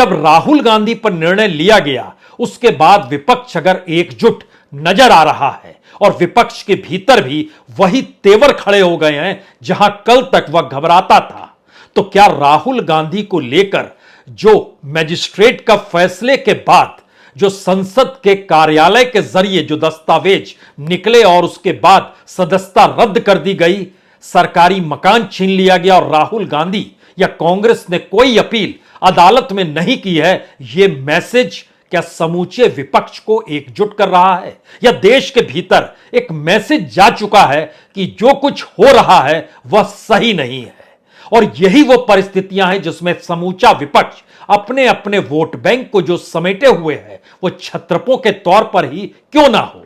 जब राहुल गांधी पर निर्णय लिया गया उसके बाद विपक्ष अगर एकजुट नजर आ रहा है और विपक्ष के भीतर भी वही तेवर खड़े हो गए हैं जहां कल तक वह घबराता था, तो क्या राहुल गांधी को लेकर जो मजिस्ट्रेट का फैसले के बाद जो संसद के कार्यालय के जरिए जो दस्तावेज निकले और उसके बाद सदस्यता रद्द कर दी गई, सरकारी मकान छीन लिया गया और राहुल गांधी या कांग्रेस ने कोई अपील अदालत में नहीं की है, यह मैसेज क्या समूचे विपक्ष को एकजुट कर रहा है या देश के भीतर एक मैसेज जा चुका है कि जो कुछ हो रहा है वह सही नहीं है? और यही वो परिस्थितियां हैं जिसमें समूचा विपक्ष अपने अपने वोट बैंक को जो समेटे हुए है वो छत्रपों के तौर पर ही क्यों ना हो,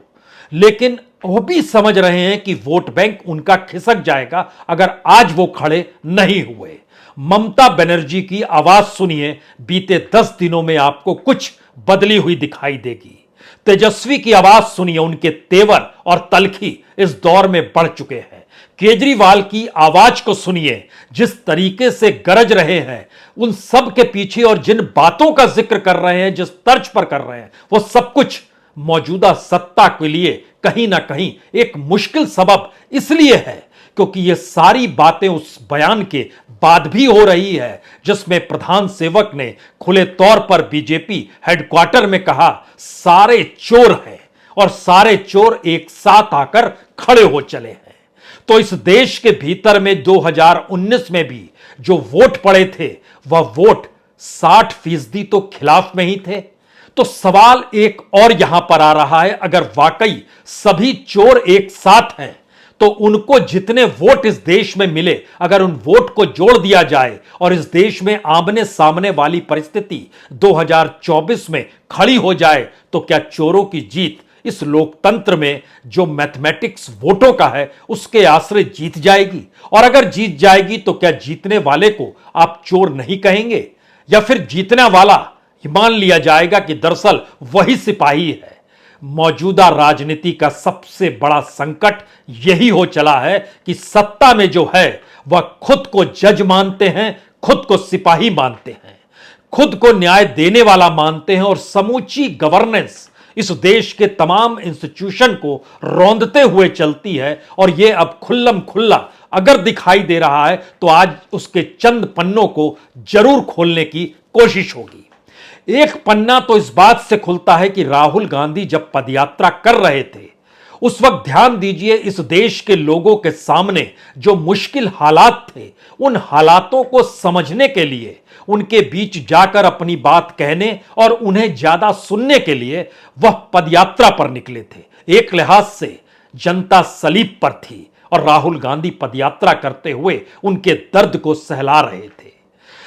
लेकिन वो भी समझ रहे हैं कि वोट बैंक उनका खिसक जाएगा अगर आज वो खड़े नहीं हुए। ममता बनर्जी की आवाज सुनिए, बीते 10 दिनों में आपको कुछ बदली हुई दिखाई देगी। तेजस्वी की आवाज सुनिए, उनके तेवर और तलखी इस दौर में बढ़ चुके हैं। केजरीवाल की आवाज को सुनिए, जिस तरीके से गरज रहे हैं उन सब के पीछे और जिन बातों का जिक्र कर रहे हैं, जिस तर्ज पर कर रहे हैं, वो सब कुछ मौजूदा सत्ता के लिए कहीं ना कहीं एक मुश्किल सबब इसलिए है क्योंकि ये सारी बातें उस बयान के बाद भी हो रही है जिसमें प्रधान सेवक ने खुले तौर पर बीजेपी हेडक्वार्टर में कहा सारे चोर हैं और सारे चोर एक साथ आकर खड़े हो चले हैं। तो इस देश के भीतर में 2019 में भी जो वोट पड़े थे वह वोट 60% तो खिलाफ में ही थे। तो सवाल एक और यहां पर आ रहा है, अगर वाकई सभी चोर एक साथ हैं तो उनको जितने वोट इस देश में मिले, अगर उन वोट को जोड़ दिया जाए और इस देश में आमने सामने वाली परिस्थिति 2024 में खड़ी हो जाए, तो क्या चोरों की जीत इस लोकतंत्र में जो मैथमेटिक्स वोटों का है उसके आश्रय जीत जाएगी? और अगर जीत जाएगी तो क्या जीतने वाले को आप चोर नहीं कहेंगे, या फिर जीतने वाला मान लिया जाएगा कि दरअसल वही सिपाही है? मौजूदा राजनीति का सबसे बड़ा संकट यही हो चला है कि सत्ता में जो है वह खुद को जज मानते हैं, खुद को सिपाही मानते हैं, खुद को न्याय देने वाला मानते हैं और समूची गवर्नेंस इस देश के तमाम इंस्टीट्यूशन को रौंदते हुए चलती है। और यह अब खुल्लम खुल्ला अगर दिखाई दे रहा है तो आज उसके चंद पन्नों को जरूर खोलने की कोशिश होगी। एक पन्ना तो इस बात से खुलता है कि राहुल गांधी जब पदयात्रा कर रहे थे उस वक्त ध्यान दीजिए इस देश के लोगों के सामने जो मुश्किल हालात थे उन हालातों को समझने के लिए, उनके बीच जाकर अपनी बात कहने और उन्हें ज्यादा सुनने के लिए वह पदयात्रा पर निकले थे। एक लिहाज से जनता सलीब पर थी और राहुल गांधी पदयात्रा करते हुए उनके दर्द को सहला रहे थे।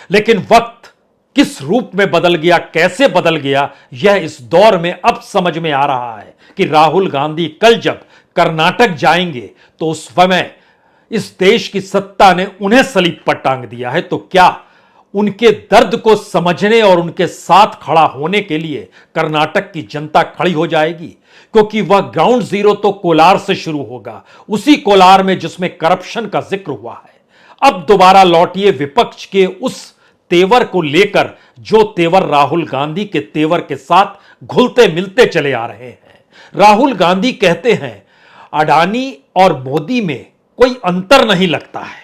लेकिन वक्त किस रूप में बदल गया, कैसे बदल गया, यह इस दौर में अब समझ में आ रहा है कि राहुल गांधी कल जब कर्नाटक जाएंगे तो उस समय इस देश की सत्ता ने उन्हें सलीब पर टांग दिया है। तो क्या उनके दर्द को समझने और उनके साथ खड़ा होने के लिए कर्नाटक की जनता खड़ी हो जाएगी? क्योंकि वह ग्राउंड जीरो तो कोलार से शुरू होगा, उसी कोलार में जिसमें करप्शन का जिक्र हुआ है। अब दोबारा लौटिए विपक्ष के उस तेवर को लेकर जो तेवर राहुल गांधी के तेवर के साथ घुलते मिलते चले आ रहे हैं। राहुल गांधी कहते हैं अडानी और मोदी में कोई अंतर नहीं लगता है।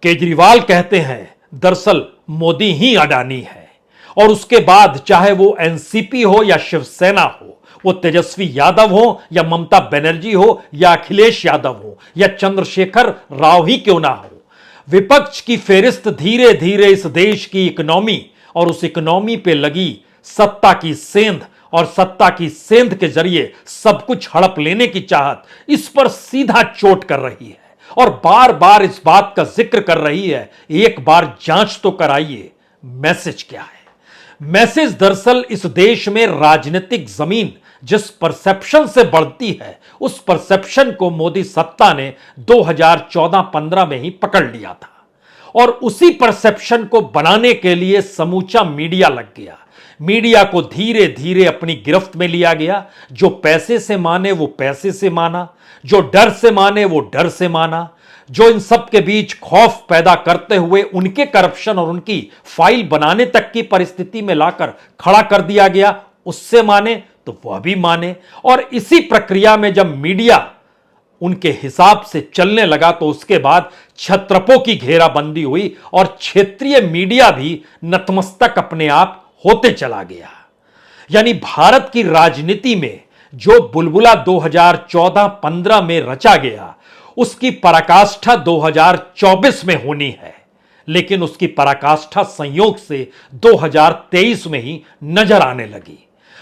केजरीवाल कहते हैं दरअसल मोदी ही अडानी है। और उसके बाद चाहे वो एनसीपी हो या शिवसेना हो, वो तेजस्वी यादव हो या ममता बनर्जी हो या अखिलेश यादव हो या चंद्रशेखर राव ही क्यों ना हो, विपक्ष की फेरिस्त धीरे धीरे इस देश की इकोनॉमी और उस इकोनॉमी पे लगी सत्ता की सेंध और सत्ता की सेंध के जरिए सब कुछ हड़प लेने की चाहत, इस पर सीधा चोट कर रही है और बार बार इस बात का जिक्र कर रही है। एक बार जांच तो कराइए, मैसेज क्या है? मैसेज दरअसल इस देश में राजनीतिक जमीन जिस परसेप्शन से बढ़ती है उस परसेप्शन को मोदी सत्ता ने 2014-15 में ही पकड़ लिया था और उसी परसेप्शन को बनाने के लिए समूचा मीडिया लग गया। मीडिया को धीरे धीरे अपनी गिरफ्त में लिया गया। जो पैसे से माने वो पैसे से माना, जो डर से माने वो डर से माना, जो इन सब के बीच खौफ पैदा करते हुए उनके करप्शन और उनकी फाइल बनाने तक की परिस्थिति में लाकर खड़ा कर दिया गया, उससे माने तो वह भी माने। और इसी प्रक्रिया में जब मीडिया उनके हिसाब से चलने लगा तो उसके बाद छत्रपों की घेराबंदी हुई और क्षेत्रीय मीडिया भी नतमस्तक अपने आप होते चला गया। यानी भारत की राजनीति में जो बुलबुला 2014-15 में रचा गया, उसकी पराकाष्ठा 2024 में होनी है, लेकिन उसकी पराकाष्ठा संयोग से 2023 में ही नजर आने लगी।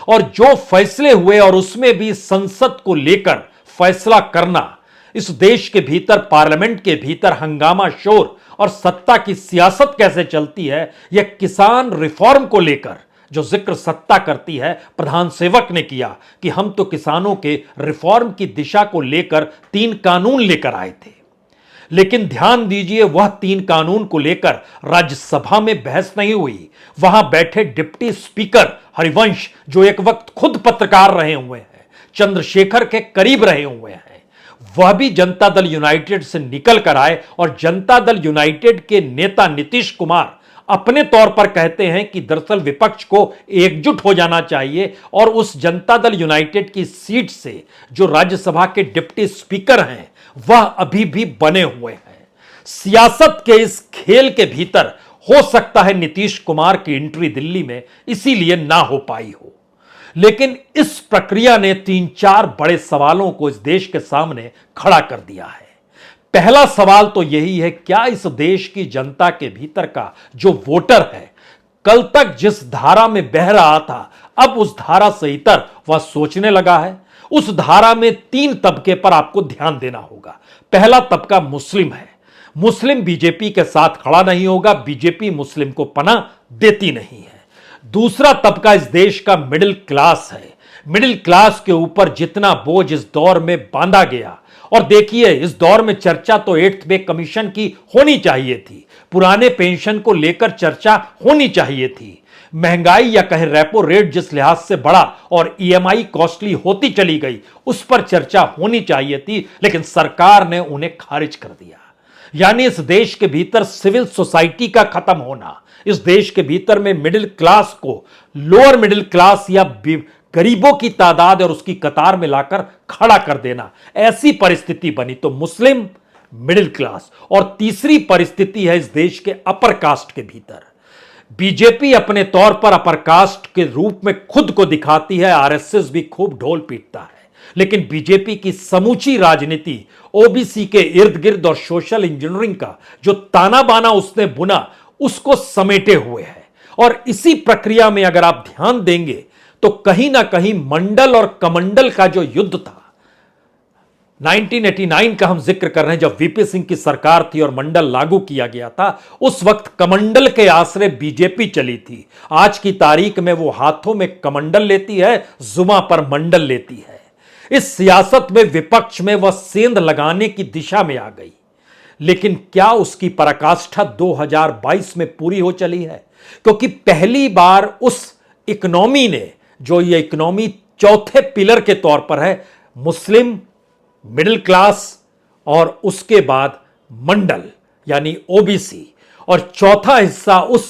और जो फैसले हुए और उसमें भी संसद को लेकर फैसला करना, इस देश के भीतर पार्लियामेंट के भीतर हंगामा शोर और सत्ता की सियासत कैसे चलती है, यह किसान रिफॉर्म को लेकर जो जिक्र सत्ता करती है, प्रधान सेवक ने किया कि हम तो किसानों के रिफॉर्म की दिशा को लेकर 3 कानून लेकर आए थे। लेकिन ध्यान दीजिए, वह 3 कानून को लेकर राज्यसभा में बहस नहीं हुई। वहां बैठे डिप्टी स्पीकर हरिवंश, जो एक वक्त खुद पत्रकार रहे हुए हैं, चंद्रशेखर के करीब रहे हुए हैं, वह भी जनता दल यूनाइटेड से निकल कर आए और जनता दल यूनाइटेड के नेता नीतीश कुमार अपने तौर पर कहते हैं कि दरअसल विपक्ष को एकजुट हो जाना चाहिए और उस जनता दल यूनाइटेड की सीट से जो राज्यसभा के डिप्टी स्पीकर हैं वह अभी भी बने हुए हैं। सियासत के इस खेल के भीतर हो सकता है नीतीश कुमार की एंट्री दिल्ली में इसीलिए ना हो पाई हो, लेकिन इस प्रक्रिया ने 3-4 बड़े सवालों को इस देश के सामने खड़ा कर दिया है। पहला सवाल तो यही है, क्या इस देश की जनता के भीतर का जो वोटर है, कल तक जिस धारा में बह रहा था, अब उस धारा से इतर वह सोचने लगा है? उस धारा में 3 तबके पर आपको ध्यान देना होगा। पहला तबका मुस्लिम है। मुस्लिम बीजेपी के साथ खड़ा नहीं होगा, बीजेपी मुस्लिम को पनाह देती नहीं है। दूसरा तबका इस देश का मिडिल क्लास है। मिडिल क्लास के ऊपर जितना बोझ इस दौर में बांधा गया, और देखिए इस दौर में चर्चा तो 8th पे कमीशन की होनी चाहिए थी, पुराने पेंशन को लेकर चर्चा होनी चाहिए थी, महंगाई या कहे रेपो रेट जिस लिहाज से बढ़ा और ईएमआई कॉस्टली होती चली गई उस पर चर्चा होनी चाहिए थी, लेकिन सरकार ने उन्हें खारिज कर दिया। यानी इस देश के भीतर सिविल सोसाइटी का खत्म होना, इस देश के भीतर में मिडिल क्लास को लोअर मिडिल क्लास या गरीबों की तादाद और उसकी कतार में लाकर खड़ा कर देना, ऐसी परिस्थिति बनी। तो मुस्लिम, मिडिल क्लास, और तीसरी परिस्थिति है इस देश के अपर कास्ट के भीतर। बीजेपी अपने तौर पर अपर कास्ट के रूप में खुद को दिखाती है, आरएसएस भी खूब ढोल पीटता है, लेकिन बीजेपी की समूची राजनीति ओबीसी के इर्द गिर्द और सोशल इंजीनियरिंग का जो ताना बाना उसने बुना उसको समेटे हुए है। और इसी प्रक्रिया में अगर आप ध्यान देंगे तो कहीं ना कहीं मंडल और कमंडल का जो युद्ध था, 1989 का हम जिक्र कर रहे हैं, जब वीपी सिंह की सरकार थी और मंडल लागू किया गया था, उस वक्त कमंडल के आश्रय बीजेपी चली थी। आज की तारीख में वो हाथों में कमंडल लेती है, जुमा पर मंडल लेती है। इस सियासत में विपक्ष में वह सेंध लगाने की दिशा में आ गई, लेकिन क्या उसकी पराकाष्ठा 2022 में पूरी हो चली है? क्योंकि पहली बार उस इकोनॉमी ने, जो ये इकोनॉमी चौथे पिलर के तौर पर है, मुस्लिम, मिडिल क्लास और उसके बाद मंडल यानी ओबीसी, और चौथा हिस्सा उस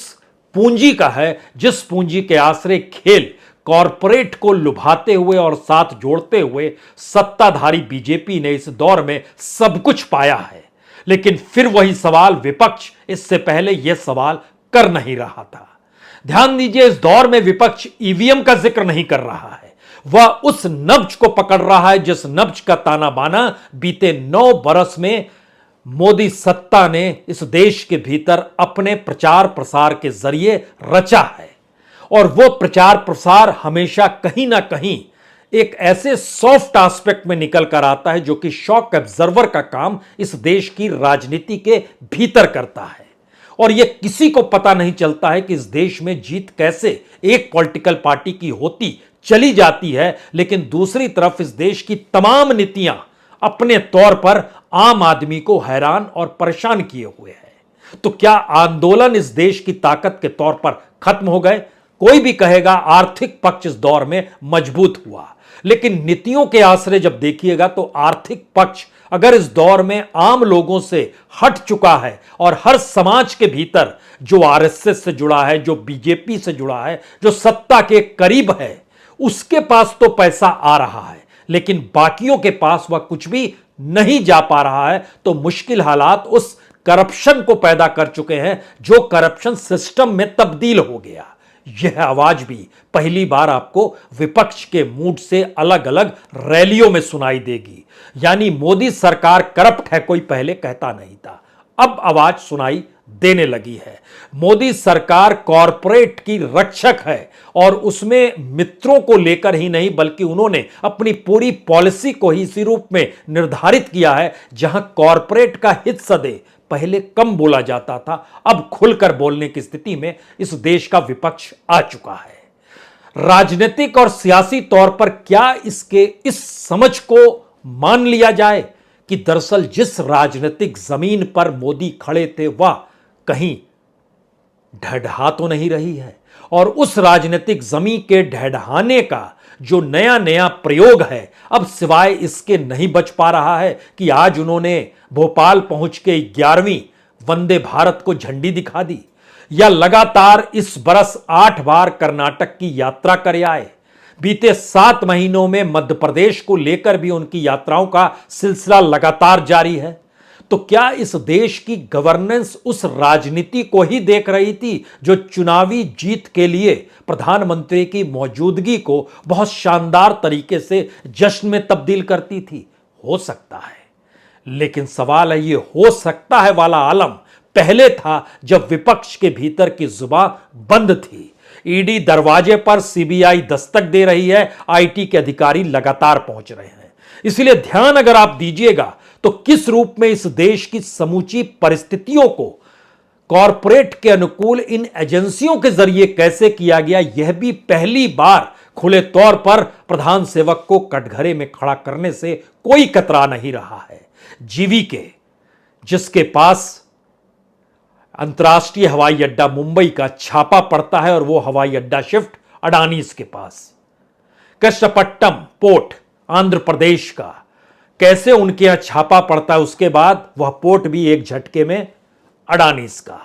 पूंजी का है जिस पूंजी के आश्रय खेल कॉरपोरेट को लुभाते हुए और साथ जोड़ते हुए सत्ताधारी बीजेपी ने इस दौर में सब कुछ पाया है। लेकिन फिर वही सवाल विपक्ष इससे पहले यह सवाल कर नहीं रहा था। ध्यान दीजिए, इस दौर में विपक्ष ईवीएम का जिक्र नहीं कर रहा है, वह उस नब्ज को पकड़ रहा है जिस नब्ज का ताना बाना बीते 9 बरस में मोदी सत्ता ने इस देश के भीतर अपने प्रचार प्रसार के जरिए रचा है। और वो प्रचार प्रसार हमेशा कहीं ना कहीं एक ऐसे सॉफ्ट एस्पेक्ट में निकल कर आता है जो कि शॉक ऑब्जर्वर का काम इस देश की राजनीति के भीतर करता है। और यह किसी को पता नहीं चलता है कि इस देश में जीत कैसे एक पॉलिटिकल पार्टी की होती चली जाती है, लेकिन दूसरी तरफ इस देश की तमाम नीतियां अपने तौर पर आम आदमी को हैरान और परेशान किए हुए हैं। तो क्या आंदोलन इस देश की ताकत के तौर पर खत्म हो गए? कोई भी कहेगा आर्थिक पक्ष इस दौर में मजबूत हुआ, लेकिन नीतियों के आश्रय जब देखिएगा तो आर्थिक पक्ष अगर इस दौर में आम लोगों से हट चुका है और हर समाज के भीतर जो आरएसएस से जुड़ा है, जो बीजेपी से जुड़ा है, जो सत्ता के करीब है, उसके पास तो पैसा आ रहा है, लेकिन बाकियों के पास वह कुछ भी नहीं जा पा रहा है, तो मुश्किल हालात उस करप्शन को पैदा कर चुके हैं जो करप्शन सिस्टम में तब्दील हो गया। यह आवाज भी पहली बार आपको विपक्ष के मूड से अलग अलग रैलियों में सुनाई देगी। यानी मोदी सरकार करप्ट है कोई पहले कहता नहीं था, अब आवाज सुनाई देने लगी है। मोदी सरकार कॉरपोरेट की रक्षक है और उसमें मित्रों को लेकर ही नहीं बल्कि उन्होंने अपनी पूरी पॉलिसी को ही इसी रूप में निर्धारित किया है जहां कॉरपोरेट का हित सदे पहले कम बोला जाता था, अब खुलकर बोलने की स्थिति में इस देश का विपक्ष आ चुका है। राजनीतिक और सियासी तौर पर क्या इसके इस समझ को मान लिया जाए कि दरअसल जिस राजनीतिक जमीन पर मोदी खड़े थे वह कहीं ढहढहा तो नहीं रही है, और उस राजनीतिक जमीन के ढहढहाने का जो नया नया प्रयोग है अब सिवाय इसके नहीं बच पा रहा है कि आज उन्होंने भोपाल पहुंच के 11वीं वंदे भारत को झंडी दिखा दी, या लगातार इस बरस 8 बार कर्नाटक की यात्रा कर आए। बीते 7 महीनों में मध्य प्रदेश को लेकर भी उनकी यात्राओं का सिलसिला लगातार जारी है। तो क्या इस देश की गवर्नेंस उस राजनीति को ही देख रही थी जो चुनावी जीत के लिए प्रधानमंत्री की मौजूदगी को बहुत शानदार तरीके से जश्न में तब्दील करती थी? हो सकता है, लेकिन सवाल है ये हो सकता है वाला आलम पहले था जब विपक्ष के भीतर की जुबान बंद थी। ईडी दरवाजे पर, सीबीआई दस्तक दे रही है, आईटी के अधिकारी लगातार पहुंच रहे हैं। इसलिए ध्यान अगर आप दीजिएगा तो किस रूप में इस देश की समूची परिस्थितियों को कॉरपोरेट के अनुकूल इन एजेंसियों के जरिए कैसे किया गया, यह भी पहली बार खुले तौर पर प्रधान सेवक को कटघरे में खड़ा करने से कोई कतरा नहीं रहा है। जीवीके, जिसके पास अंतर्राष्ट्रीय हवाई अड्डा मुंबई का छापा पड़ता है और वो हवाई अड्डा शिफ्ट अडानीज के पास। कृष्णपट्टनम पोर्ट आंध्र प्रदेश का, कैसे उनके यहां छापा पड़ता है, उसके बाद वह पोर्ट भी एक झटके में अडानीज का।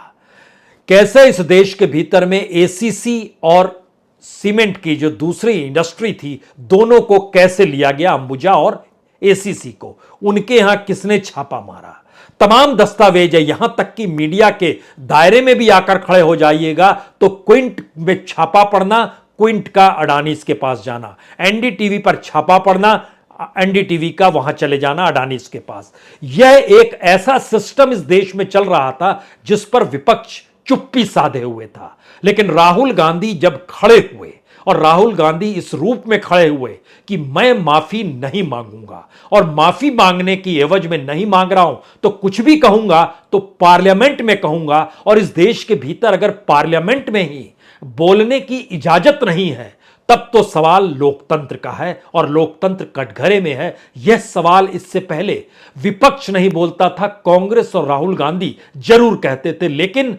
कैसे इस देश के भीतर में एसीसी और सीमेंट की जो दूसरी इंडस्ट्री थी, दोनों को कैसे लिया गया, अंबुजा और एसीसी को, उनके यहां किसने छापा मारा, तमाम दस्तावेज है। यहां तक कि मीडिया के दायरे में भी आकर खड़े हो जाइएगा तो क्विंट में छापा पड़ना, क्विंट का अडानीज के पास जाना, एनडीटीवी पर छापा पड़ना, एनडीटीवी का वहां चले जाना अडानीज के पास। यह एक ऐसा सिस्टम इस देश में चल रहा था जिस पर विपक्ष चुप्पी साधे हुए था। लेकिन राहुल गांधी जब खड़े हुए, और राहुल गांधी इस रूप में खड़े हुए कि मैं माफी नहीं मांगूंगा, और माफी मांगने की एवज में नहीं मांग रहा हूं तो कुछ भी कहूंगा तो पार्लियामेंट में कहूंगा, और इस देश के भीतर अगर पार्लियामेंट में ही बोलने की इजाजत नहीं है तब तो सवाल लोकतंत्र का है, और लोकतंत्र कटघरे में है। यह सवाल इससे पहले विपक्ष नहीं बोलता था, कांग्रेस और राहुल गांधी जरूर कहते थे, लेकिन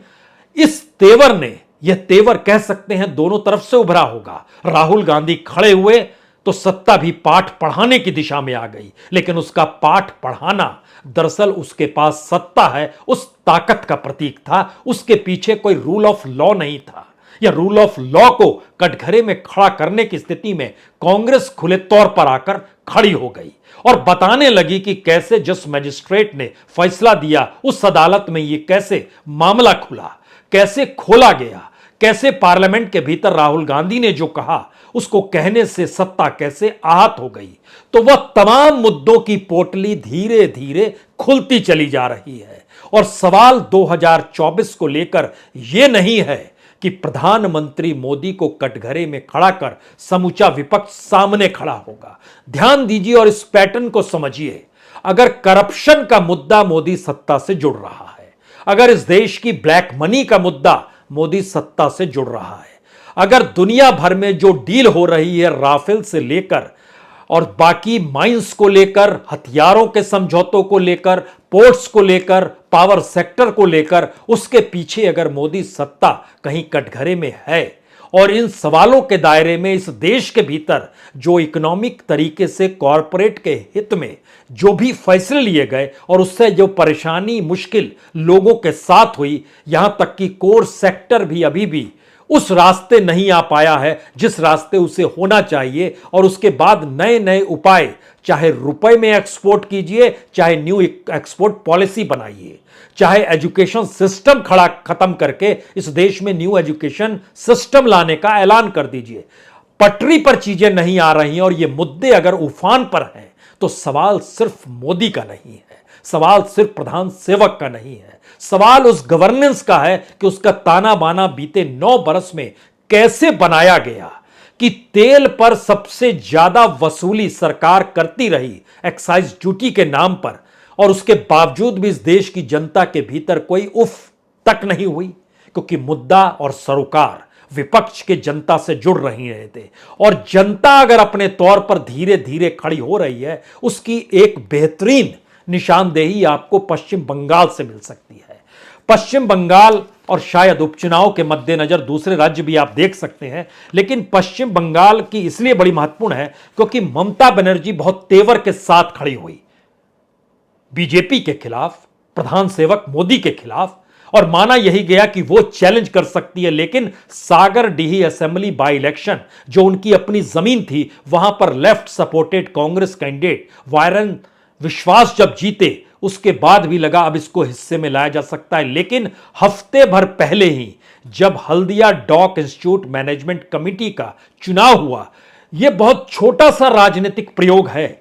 इस तेवर ने, यह तेवर कह सकते हैं दोनों तरफ से उभरा होगा। राहुल गांधी खड़े हुए तो सत्ता भी पाठ पढ़ाने की दिशा में आ गई, लेकिन उसका पाठ पढ़ाना दरअसल उसके पास सत्ता है उस ताकत का प्रतीक था, उसके पीछे कोई रूल ऑफ लॉ नहीं था। या रूल ऑफ लॉ को कटघरे में खड़ा करने की स्थिति में कांग्रेस खुले तौर पर आकर खड़ी हो गई और बताने लगी कि कैसे जिस मजिस्ट्रेट ने फैसला दिया उस अदालत में ये कैसे मामला खुला, कैसे खोला गया, कैसे पार्लियामेंट के भीतर राहुल गांधी ने जो कहा उसको कहने से सत्ता कैसे आहत हो गई। तो वह तमाम मुद्दों की पोटली धीरे धीरे खुलती चली जा रही है। और सवाल 2024 को लेकर यह नहीं है कि प्रधानमंत्री मोदी को कटघरे में खड़ा कर समूचा विपक्ष सामने खड़ा होगा। ध्यान दीजिए और इस पैटर्न को समझिए। अगर करप्शन का मुद्दा मोदी सत्ता से जुड़ रहा है, अगर इस देश की ब्लैक मनी का मुद्दा मोदी सत्ता से जुड़ रहा है, अगर दुनिया भर में जो डील हो रही है राफेल से लेकर और बाकी माइंस को लेकर, हथियारों के समझौतों को लेकर, पोर्ट्स को लेकर, पावर सेक्टर को लेकर, उसके पीछे अगर मोदी सत्ता कहीं कटघरे में है और इन सवालों के दायरे में इस देश के भीतर जो इकोनॉमिक तरीके से कॉरपोरेट के हित में जो भी फैसले लिए गए और उससे जो परेशानी मुश्किल लोगों के साथ हुई, यहां तक कि कोर सेक्टर भी अभी भी उस रास्ते नहीं आ पाया है जिस रास्ते उसे होना चाहिए। और उसके बाद नए नए उपाय, चाहे रुपए में एक्सपोर्ट कीजिए, चाहे न्यू एक्सपोर्ट पॉलिसी बनाइए, चाहे एजुकेशन सिस्टम खत्म करके इस देश में न्यू एजुकेशन सिस्टम लाने का ऐलान कर दीजिए। पटरी पर चीजें नहीं आ रही और ये मुद्दे अगर उफान पर हैं तो सवाल सिर्फ मोदी का नहीं है, सवाल सिर्फ प्रधान सेवक का नहीं है, सवाल उस गवर्नेंस का है कि उसका ताना बाना बीते 9 बरस में कैसे बनाया गया कि तेल पर सबसे ज्यादा वसूली सरकार करती रही एक्साइज ड्यूटी के नाम पर, और उसके बावजूद भी इस देश की जनता के भीतर कोई उफ तक नहीं हुई, क्योंकि मुद्दा और सरोकार विपक्ष के जनता से जुड़ रही रहे थे। और जनता अगर अपने तौर पर धीरे धीरे खड़ी हो रही है, उसकी एक बेहतरीन निशानदेही आपको पश्चिम बंगाल से मिल सकती है। पश्चिम बंगाल और शायद उपचुनाव के मद्देनजर दूसरे राज्य भी आप देख सकते हैं, लेकिन पश्चिम बंगाल की इसलिए बड़ी महत्वपूर्ण है क्योंकि ममता बनर्जी बहुत तेवर के साथ खड़ी हुई बीजेपी के खिलाफ, प्रधान सेवक मोदी के खिलाफ, और माना यही गया कि वो चैलेंज कर सकती है। लेकिन सागरडीही असेंबली बाई इलेक्शन जो उनकी अपनी जमीन थी, वहां पर left supported Congress candidate Byron विश्वास जब जीते, उसके बाद भी लगा अब इसको हिस्से में लाया जा सकता है। लेकिन हफ्ते भर पहले ही जब Haldia dock institute management committee का चुनाव हुआ, यह बहुत छोटा सा राजनीतिक प्रयोग है।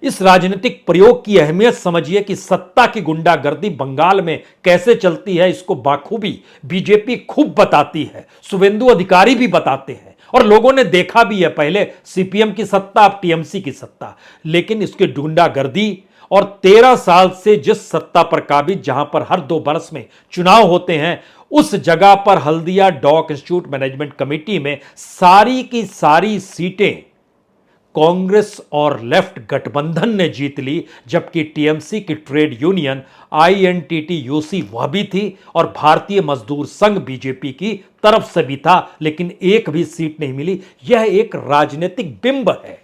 इस राजनीतिक प्रयोग की अहमियत समझिए कि सत्ता की गुंडागर्दी बंगाल में कैसे चलती है, इसको बाखूबी बीजेपी खूब बताती है, शुभेंदु अधिकारी भी बताते हैं, और लोगों ने देखा भी है। पहले सीपीएम की सत्ता, अब टीएमसी की सत्ता, लेकिन इसकी गुंडागर्दी और 13 साल से जिस सत्ता पर काबिज, जहां पर हर 2 बरस में चुनाव होते हैं, उस जगह पर Haldia dock institute management committee में सारी की सारी सीटें कांग्रेस और लेफ्ट गठबंधन ने जीत ली, जबकि टीएमसी की ट्रेड यूनियन आईएनटीटीयूसी वह भी थी और भारतीय मजदूर संघ बीजेपी की तरफ से भी था, लेकिन एक भी सीट नहीं मिली। यह एक राजनीतिक बिंब है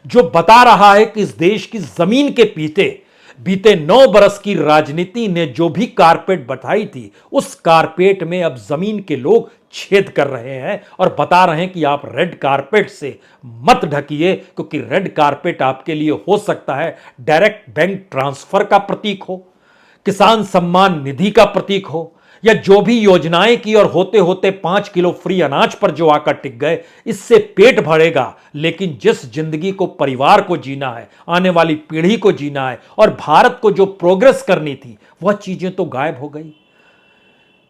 जो बता रहा है कि इस देश की जमीन के बीते 9 बरस की राजनीति ने जो भी कारपेट बताई थी, उस कारपेट में अब जमीन के लोग छेद कर रहे हैं और बता रहे हैं कि आप रेड कारपेट से मत ढकिए, क्योंकि रेड कारपेट आपके लिए हो सकता है डायरेक्ट बैंक ट्रांसफर का प्रतीक हो, किसान सम्मान निधि का प्रतीक हो, या जो भी योजनाएं की और होते होते 5 किलो फ्री अनाज पर जो आकर टिक गए, इससे पेट भरेगा। लेकिन जिस जिंदगी को परिवार को जीना है, आने वाली पीढ़ी को जीना है, और भारत को जो प्रोग्रेस करनी थी, वह चीजें तो गायब हो गई।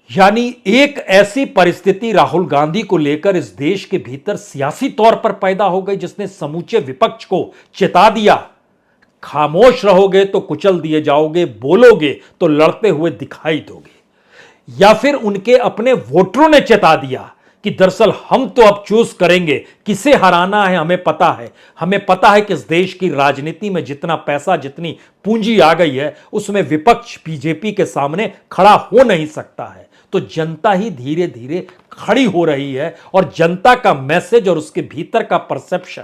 यानी एक ऐसी परिस्थिति राहुल गांधी को लेकर इस देश के भीतर सियासी तौर पर पैदा हो गई, जिसने समूचे विपक्ष को चेता दिया, खामोश रहोगे तो कुचल दिए जाओगे, बोलोगे तो लड़ते हुए दिखाई दोगे। या फिर उनके अपने वोटरों ने चेता दिया कि दरअसल हम तो अब चूज करेंगे किसे हराना है, हमें पता है कि इस देश की राजनीति में जितना पैसा, जितनी पूंजी आ गई है, उसमें विपक्ष बीजेपी के सामने खड़ा हो नहीं सकता है। तो जनता ही धीरे धीरे खड़ी हो रही है, और जनता का मैसेज और उसके भीतर का परसेप्शन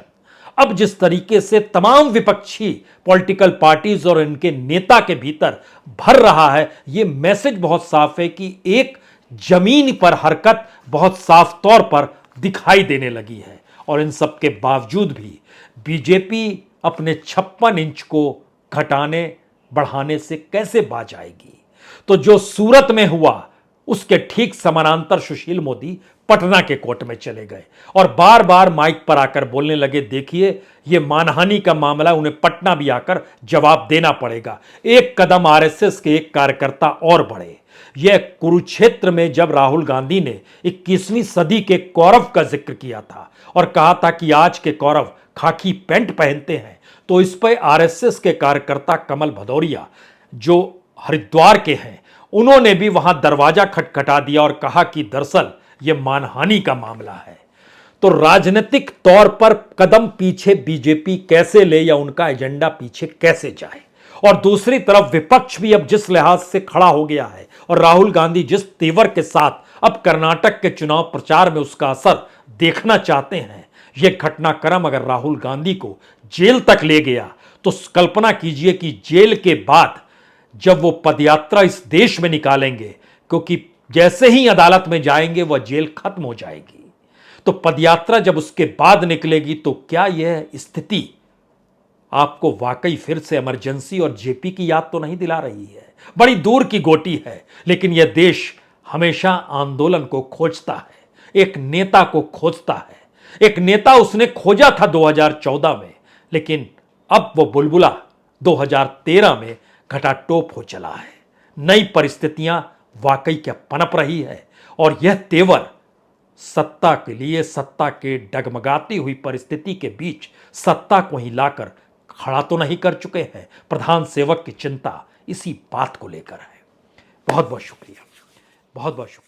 अब जिस तरीके से तमाम विपक्षी पॉलिटिकल पार्टीज और इनके नेता के भीतर भर रहा है, यह मैसेज बहुत साफ है कि एक जमीन पर हरकत बहुत साफ तौर पर दिखाई देने लगी है। और इन सब के बावजूद भी बीजेपी अपने 56 इंच को घटाने बढ़ाने से कैसे बाज आएगी। तो जो सूरत में हुआ, उसके ठीक समानांतर सुशील मोदी पटना के कोर्ट में चले गए और बार बार माइक पर आकर बोलने लगे, देखिए यह मानहानि का मामला, उन्हें पटना भी आकर जवाब देना पड़ेगा। एक कदम आरएसएस के एक कार्यकर्ता और बढ़े। यह कुरुक्षेत्र में जब राहुल गांधी ने 21वीं सदी के कौरव का जिक्र किया था और कहा था कि आज के कौरव खाकी पैंट पहनते हैं, तो इस पर आरएसएस के कार्यकर्ता कमल भदौरिया जो हरिद्वार के हैं, उन्होंने भी वहां दरवाजा खटखटा दिया और कहा कि दरअसल यह मानहानि का मामला है। तो राजनीतिक तौर पर कदम पीछे बीजेपी कैसे ले या उनका एजेंडा पीछे कैसे जाए, और दूसरी तरफ विपक्ष भी अब जिस लिहाज से खड़ा हो गया है और राहुल गांधी जिस तेवर के साथ अब कर्नाटक के चुनाव प्रचार में उसका असर देखना चाहते हैं। यह घटनाक्रम अगर राहुल गांधी को जेल तक ले गया तो कल्पना कीजिए कि जेल के बाद जब वो पदयात्रा इस देश में निकालेंगे, क्योंकि जैसे ही अदालत में जाएंगे वह जेल खत्म हो जाएगी, तो पदयात्रा जब उसके बाद निकलेगी तो क्या यह स्थिति आपको वाकई फिर से इमरजेंसी और जेपी की याद तो नहीं दिला रही है? बड़ी दूर की गोटी है, लेकिन यह देश हमेशा आंदोलन को खोजता है, एक नेता को खोजता है। एक नेता उसने खोजा था 2014 में, लेकिन अब वो बुलबुला 2013 में घटाटोप हो चला है। नई परिस्थितियां वाकई क्या पनप रही है, और यह तेवर सत्ता के लिए, सत्ता के डगमगाती हुई परिस्थिति के बीच सत्ता को ही लाकर खड़ा तो नहीं कर चुके हैं? प्रधान सेवक की चिंता इसी बात को लेकर है। बहुत बहुत शुक्रिया, बहुत बहुत शुक्रिया।